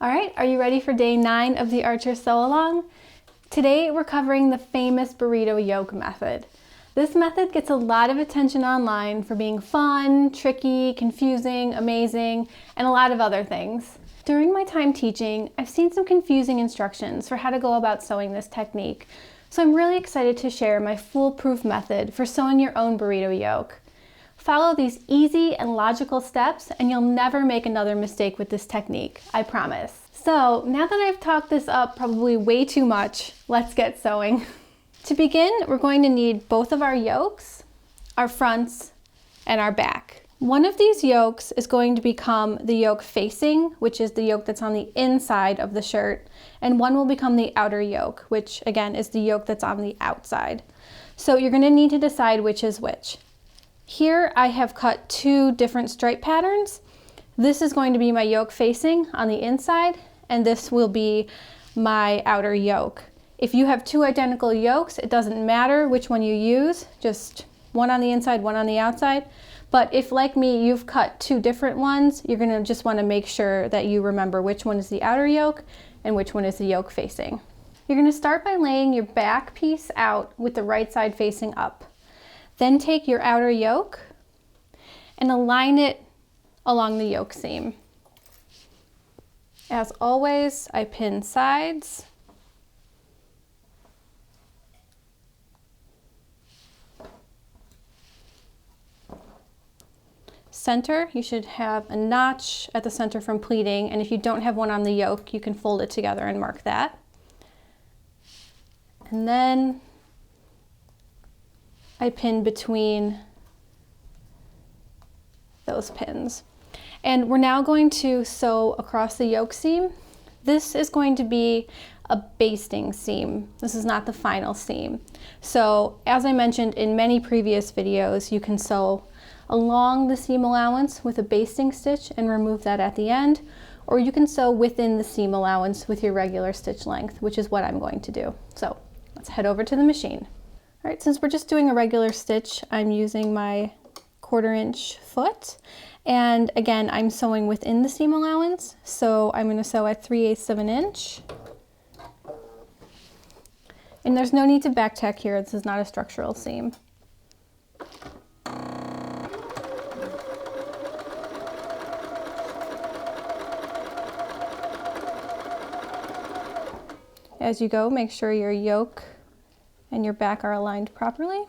All right, are you ready for day 9 of the Archer Sew Along? Today we're covering the famous Burrito Yoke method. This method gets a lot of attention online for being fun, tricky, confusing, amazing, and a lot of other things. During my time teaching, I've seen some confusing instructions for how to go about sewing this technique, so I'm really excited to share my foolproof method for sewing your own burrito yoke. Follow these easy and logical steps and you'll never make another mistake with this technique, I promise. So now that I've talked this up probably way too much, let's get sewing. To begin, we're going to need both of our yokes, our fronts, and our back. One of these yokes is going to become the yoke facing, which is the yoke that's on the inside of the shirt, and one will become the outer yoke, which again is the yoke that's on the outside. So you're going to need to decide which is which. Here I have cut 2 different stripe patterns. This is going to be my yoke facing on the inside, and this will be my outer yoke. If you have 2 identical yokes, it doesn't matter which one you use, just one on the inside, one on the outside. But if, like me, you've cut 2 different ones, you're gonna just wanna make sure that you remember which one is the outer yoke and which one is the yoke facing. You're gonna start by laying your back piece out with the right side facing up. Then take your outer yoke and align it along the yoke seam. As always, I pin sides. Center, you should have a notch at the center from pleating, and if you don't have one on the yoke, you can fold it together and mark that. And then I pin between those pins. And we're now going to sew across the yoke seam. This is going to be a basting seam. This is not the final seam. So as I mentioned in many previous videos, you can sew along the seam allowance with a basting stitch and remove that at the end, or you can sew within the seam allowance with your regular stitch length, which is what I'm going to do. So let's head over to the machine. All right, since we're just doing a regular stitch, I'm using my 1/4 inch foot. And again, I'm sewing within the seam allowance. So I'm gonna sew at 3/8 of an inch. And there's no need to back tack here. This is not a structural seam. As you go, make sure your yoke and your back are aligned properly.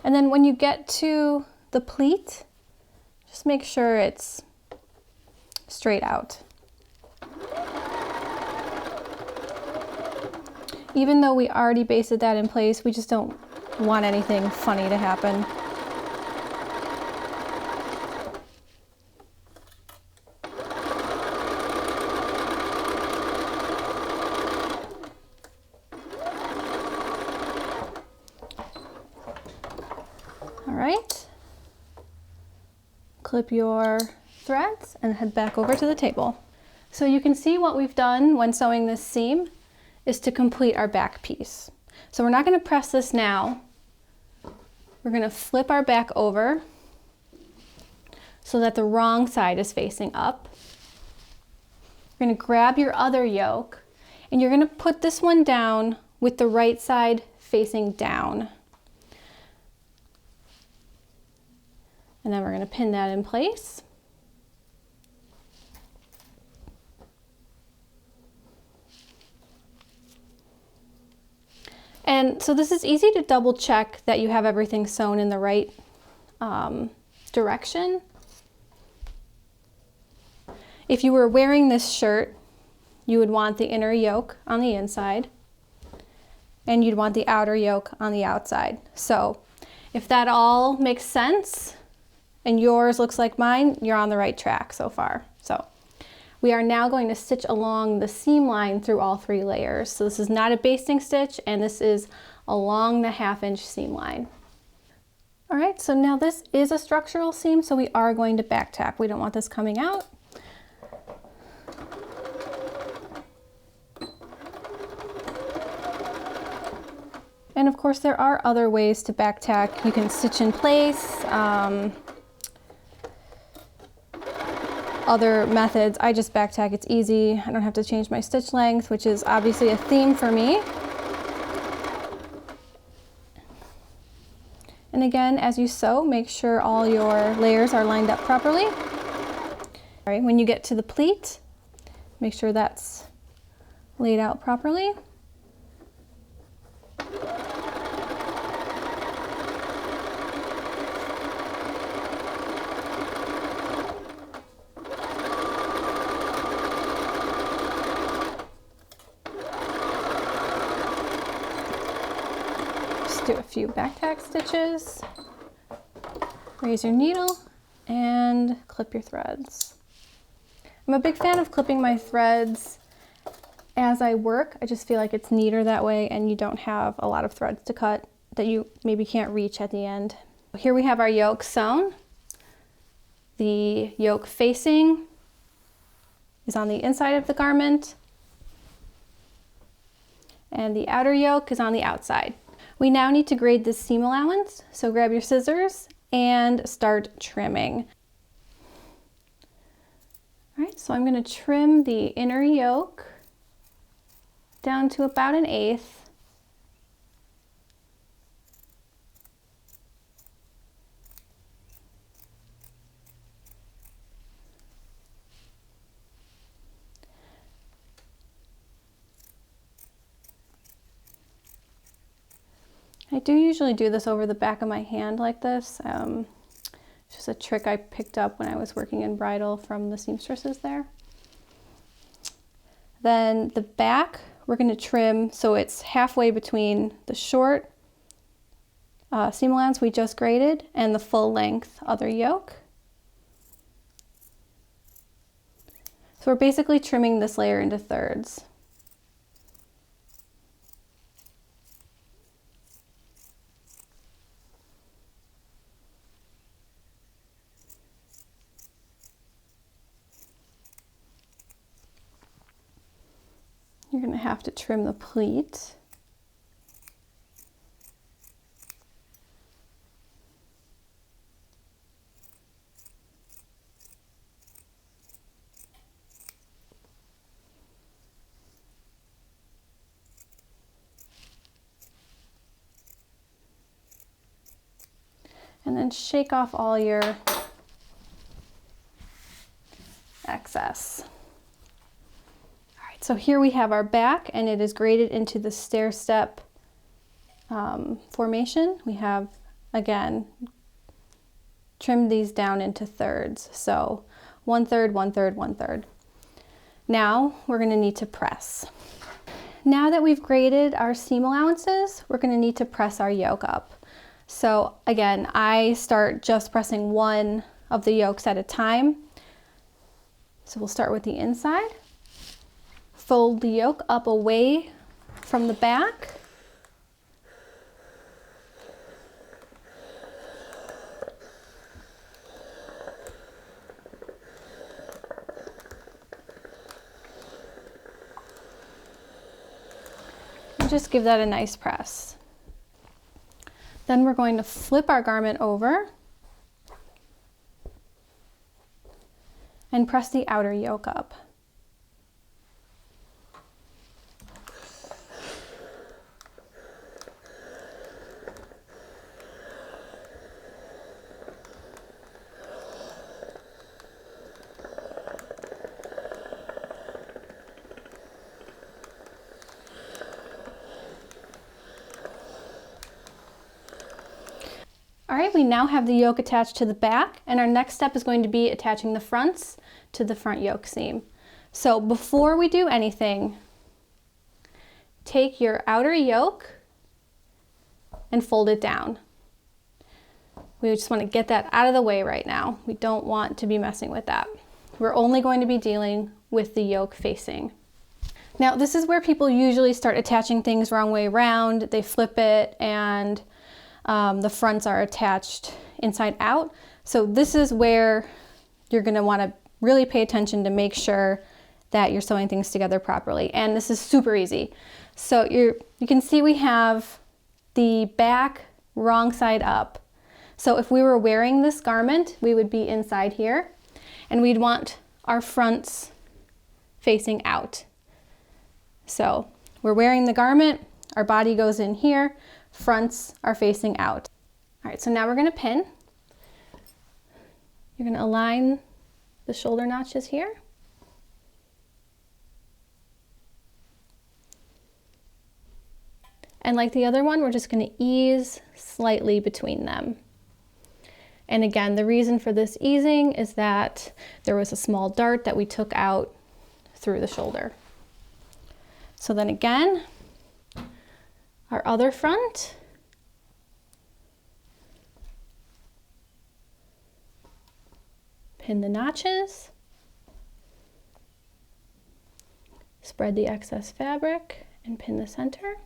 And then when you get to the pleat, just make sure it's straight out. Even though we already basted that in place, we just don't want anything funny to happen. Clip your threads and head back over to the table. So you can see what we've done when sewing this seam is to complete our back piece. So we're not going to press this now. We're going to flip our back over so that the wrong side is facing up. You're going to grab your other yoke and you're going to put this one down with the right side facing down. And then we're going to pin that in place. And so this is easy to double check that you have everything sewn in the right direction. If you were wearing this shirt, you would want the inner yoke on the inside and you'd want the outer yoke on the outside. So if that all makes sense, and yours looks like mine, you're on the right track so far. So we are now going to stitch along the seam line through all 3 layers. So this is not a basting stitch, and this is along the 1/2 inch seam line. All right, so now this is a structural seam, so we are going to back tack. We don't want this coming out. And of course there are other ways to back tack. You can stitch in place, other methods. I just back tack, it's easy. I don't have to change my stitch length, which is obviously a theme for me. And again, as you sew, make sure all your layers are lined up properly. All right, when you get to the pleat, make sure that's laid out properly. Do a few back tack stitches, raise your needle, and clip your threads. I'm a big fan of clipping my threads as I work. I just feel like it's neater that way and you don't have a lot of threads to cut that you maybe can't reach at the end. Here we have our yoke sewn. The yoke facing is on the inside of the garment and the outer yoke is on the outside. We now need to grade this seam allowance, so grab your scissors and start trimming. All right, so I'm going to trim the inner yoke down to about 1/8. I do usually do this over the back of my hand like this. It's just a trick I picked up when I was working in bridal from the seamstresses there. Then the back, we're going to trim so it's halfway between the short seam allowance we just graded and the full length other yoke. So we're basically trimming this layer into thirds. You're going to have to trim the pleat. And then shake off all your excess. So here we have our back and it is graded into the stair step formation. We have, again, trimmed these down into thirds. So 1/3, 1/3, 1/3. Now we're going to need to press. Now that we've graded our seam allowances, we're going to need to press our yoke up. So again, I start just pressing one of the yokes at a time. So we'll start with the inside. Fold the yoke up away from the back. And just give that a nice press. Then we're going to flip our garment over and press the outer yoke up. All right, we now have the yoke attached to the back, and our next step is going to be attaching the fronts to the front yoke seam. So before we do anything, take your outer yoke and fold it down. We just want to get that out of the way right now. We don't want to be messing with that. We're only going to be dealing with the yoke facing. Now, this is where people usually start attaching things wrong way around. They flip it and the fronts are attached inside out. So this is where you're going to want to really pay attention to make sure that you're sewing things together properly. And this is super easy. So you can see we have the back wrong side up. So if we were wearing this garment, we would be inside here, and we'd want our fronts facing out. So we're wearing the garment, our body goes in here, fronts are facing out. All right, so now we're gonna pin. You're gonna align the shoulder notches here. And like the other one, we're just gonna ease slightly between them. And again, the reason for this easing is that there was a small dart that we took out through the shoulder. So then again, our other front. Pin the notches. Spread the excess fabric and pin the center.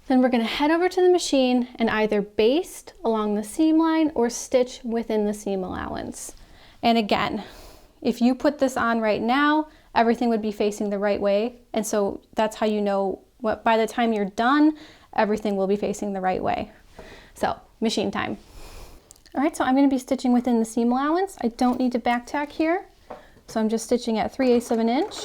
Then we're going to head over to the machine and either baste along the seam line or stitch within the seam allowance. And again, if you put this on right now, everything would be facing the right way. And so that's how you know what, by the time you're done, everything will be facing the right way. So machine time. All right, so I'm going to be stitching within the seam allowance. I don't need to back tack here. So I'm just stitching at 3/8 of an inch.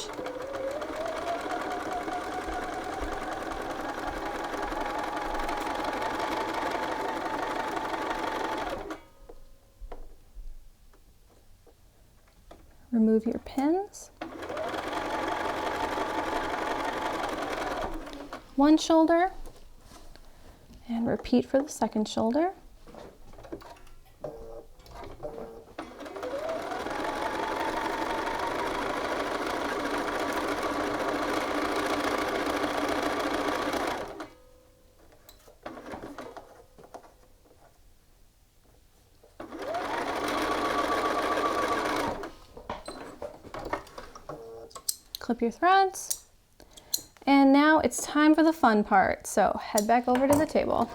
Remove your pins. One shoulder, and repeat for the second shoulder. Clip your threads. And now it's time for the fun part. So head back over to the table.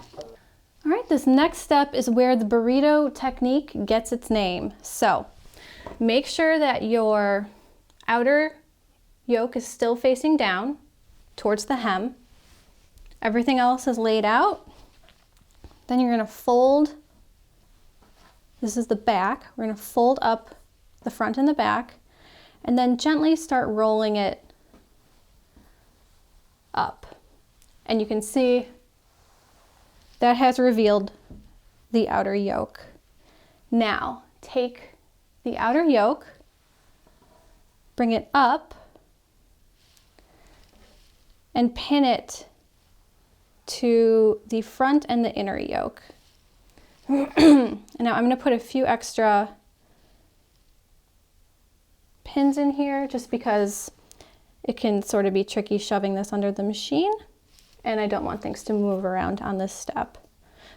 All right, this next step is where the burrito technique gets its name. So make sure that your outer yoke is still facing down towards the hem. Everything else is laid out. Then you're gonna fold, this is the back. We're gonna fold up the front and the back, and then gently start rolling it up. And you can see that has revealed the outer yoke. Now take the outer yoke, bring it up, and pin it to the front and the inner yoke. And now I'm going to put a few extra pins in here just because it can sort of be tricky shoving this under the machine, and I don't want things to move around on this step.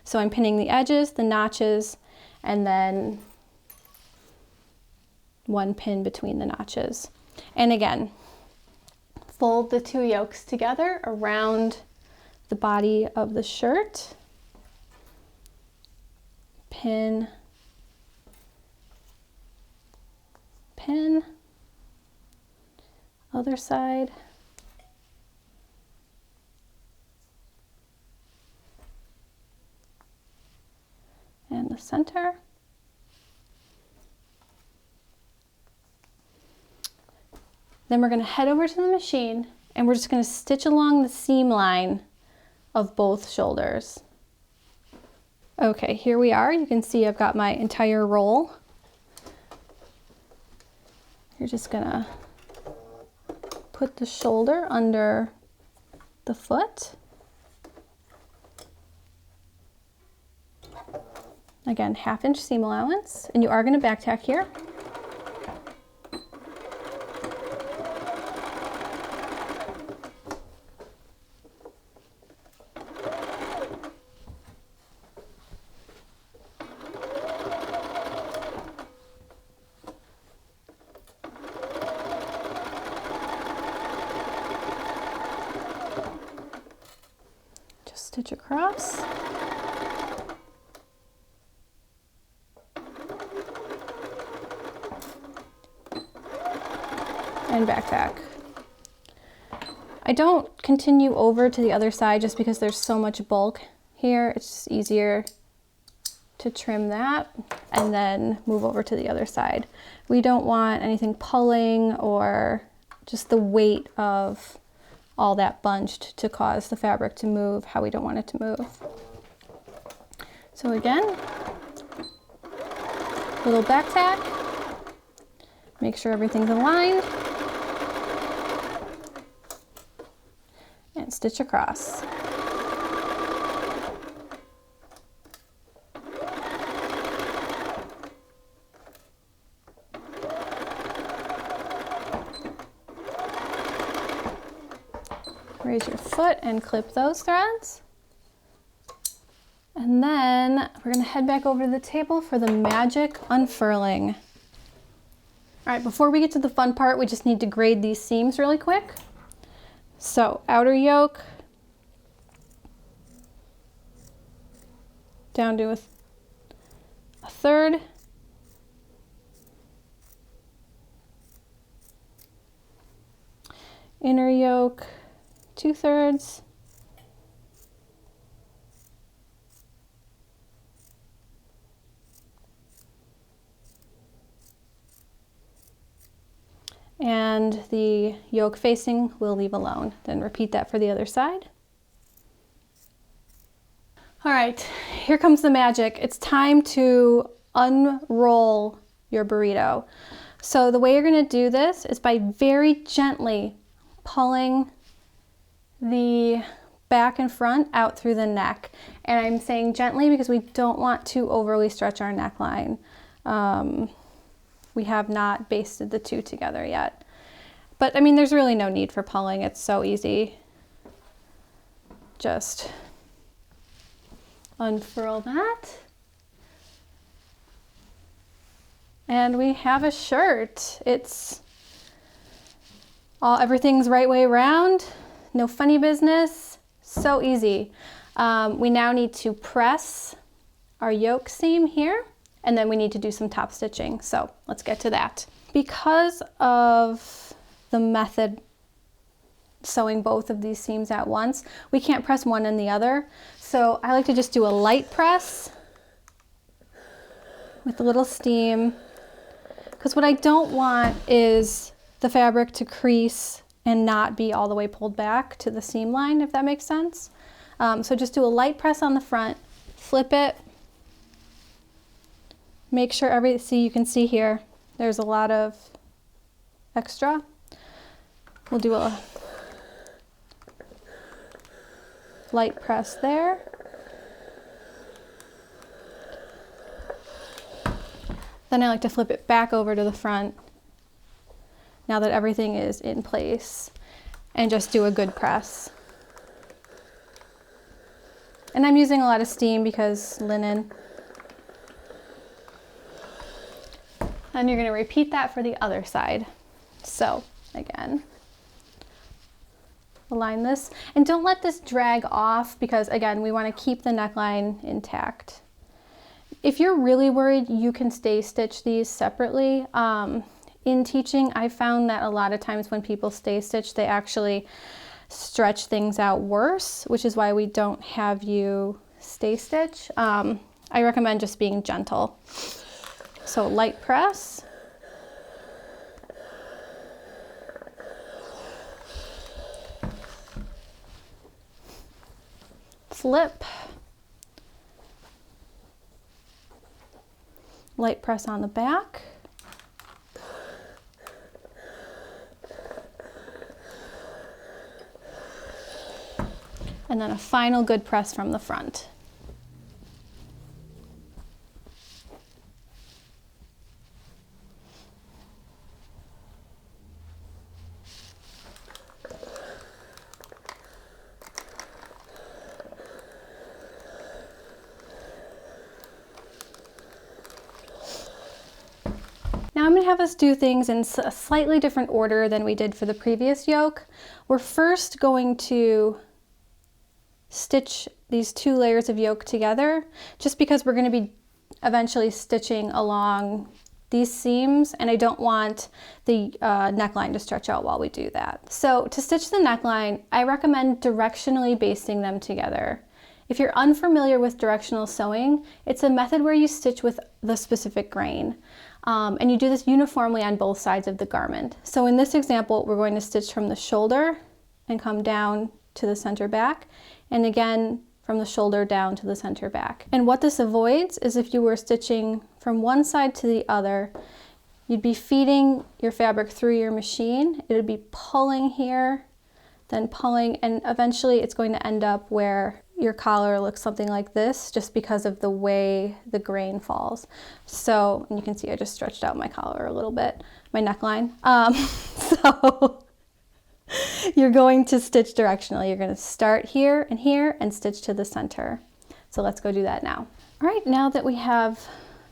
So I'm pinning the edges, the notches, and then one pin between the notches. And again, fold the two yokes together around the body of the shirt. Pin, pin, other side. And the center. Then we're going to head over to the machine and we're just going to stitch along the seam line of both shoulders. Okay, here we are. You can see I've got my entire roll. You're just going to put the shoulder under the foot. Again, 1/2 inch seam allowance, and you are going to back tack here. Just stitch across. And back tack. I don't continue over to the other side just because there's so much bulk here. It's just easier to trim that and then move over to the other side. We don't want anything pulling or just the weight of all that bunched to cause the fabric to move how we don't want it to move. So again, little back tack, make sure everything's aligned, and stitch across. Raise your foot and clip those threads. And then we're gonna head back over to the table for the magic unfurling. All right, before we get to the fun part, we just need to grade these seams really quick. So outer yoke down to a third. Inner yoke 2/3. And the yoke facing we'll leave alone. Then repeat that for the other side. All right, here comes the magic. It's time to unroll your burrito. So the way you're gonna do this is by very gently pulling the back and front out through the neck. And I'm saying gently because we don't want to overly stretch our neckline. We have not basted the two together yet. But I mean, there's really no need for pulling. It's so easy. Just unfurl that. And we have a shirt. Everything's right way around. No funny business. So easy. We now need to press our yoke seam here. And then we need to do some top stitching. So let's get to that. Because of the method sewing both of these seams at once, we can't press one and the other. So I like to just do a light press with a little steam. Because what I don't want is the fabric to crease and not be all the way pulled back to the seam line, if that makes sense. So just do a light press on the front, flip it. Make sure you can see here, there's a lot of extra. We'll do a light press there. Then I like to flip it back over to the front now that everything is in place and just do a good press. And I'm using a lot of steam because linen. And you're going to repeat that for the other side. So again, align this and don't let this drag off because again, we want to keep the neckline intact. If you're really worried, you can stay stitch these separately. In teaching, I found that a lot of times when people stay stitch, they actually stretch things out worse, which is why we don't have you stay stitch. I recommend just being gentle. So light press. Flip. Light press on the back. And then a final good press from the front. Now I'm going to have us do things in a slightly different order than we did for the previous yoke. We're first going to stitch these two layers of yoke together just because we're going to be eventually stitching along these seams, and I don't want the neckline to stretch out while we do that. So to stitch the neckline, I recommend directionally basting them together. If you're unfamiliar with directional sewing, it's a method where you stitch with the specific grain. And you do this uniformly on both sides of the garment. So in this example, we're going to stitch from the shoulder and come down to the center back, and again from the shoulder down to the center back. And what this avoids is if you were stitching from one side to the other, you'd be feeding your fabric through your machine. It would be pulling here, then pulling, and eventually it's going to end up where your collar looks something like this, just because of the way the grain falls. So, and you can see I just stretched out my collar a little bit, my neckline. So you're going to stitch directionally. You're going to start here and stitch to the center. So let's go do that now. All right, now that we have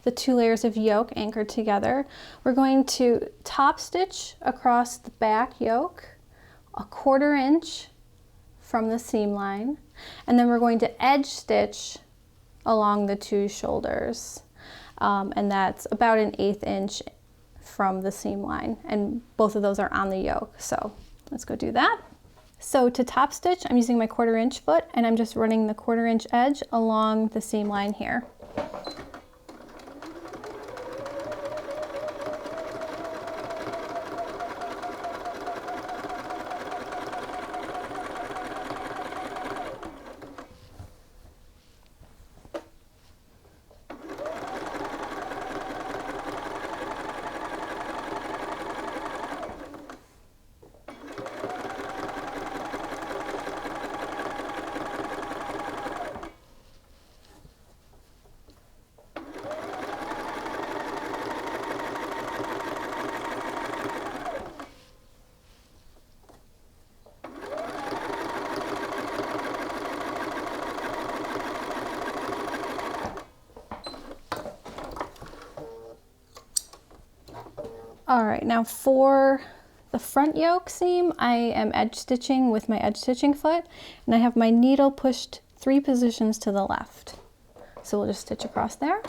the 2 layers of yoke anchored together, we're going to top stitch across the back yoke 1/4 inch from the seam line, and then we're going to edge stitch along the 2 shoulders, and that's about 1/8 inch from the seam line, and both of those are on the yoke. So let's go do that. So to top stitch, I'm using my 1/4 inch foot, and I'm just running the 1/4 inch edge along the seam line here. All right, now for the front yoke seam, I am edge stitching with my edge stitching foot, and I have my needle pushed 3 positions to the left. So we'll just stitch across there.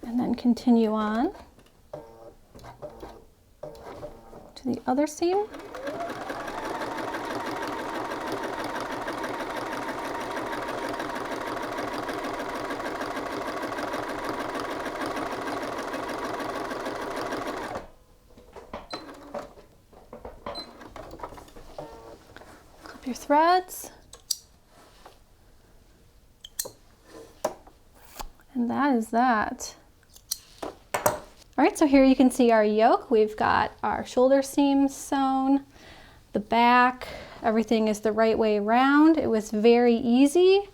And then continue on to the other seam. Clip your threads. And that is that. All right, so here you can see our yoke. We've got our shoulder seams sewn, the back, everything is the right way around. It was very easy,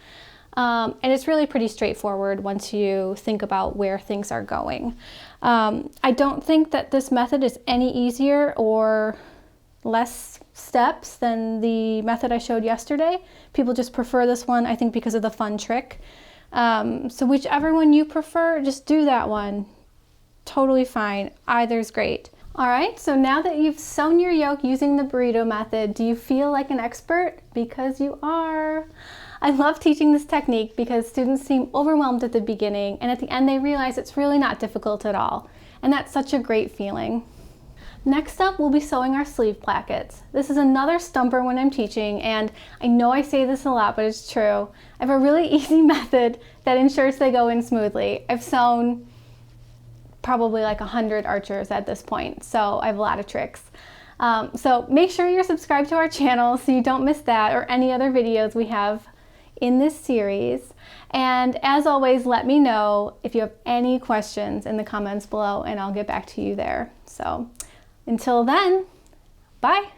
and it's really pretty straightforward once you think about where things are going. I don't think that this method is any easier or less steps than the method I showed yesterday. People just prefer this one, I think, because of the fun trick. So whichever one you prefer, just do that one. Totally fine. Either's great. All right, so now that you've sewn your yoke using the burrito method, do you feel like an expert? Because you are. I love teaching this technique because students seem overwhelmed at the beginning, and at the end they realize it's really not difficult at all. And that's such a great feeling. Next up, we'll be sewing our sleeve plackets. This is another stumper when I'm teaching, and I know I say this a lot, but it's true. I have a really easy method that ensures they go in smoothly. I've sewn probably like 100 archers at this point, so I have a lot of tricks. So make sure you're subscribed to our channel so you don't miss that or any other videos we have in this series. And as always, let me know if you have any questions in the comments below, and I'll get back to you there. So until then, bye.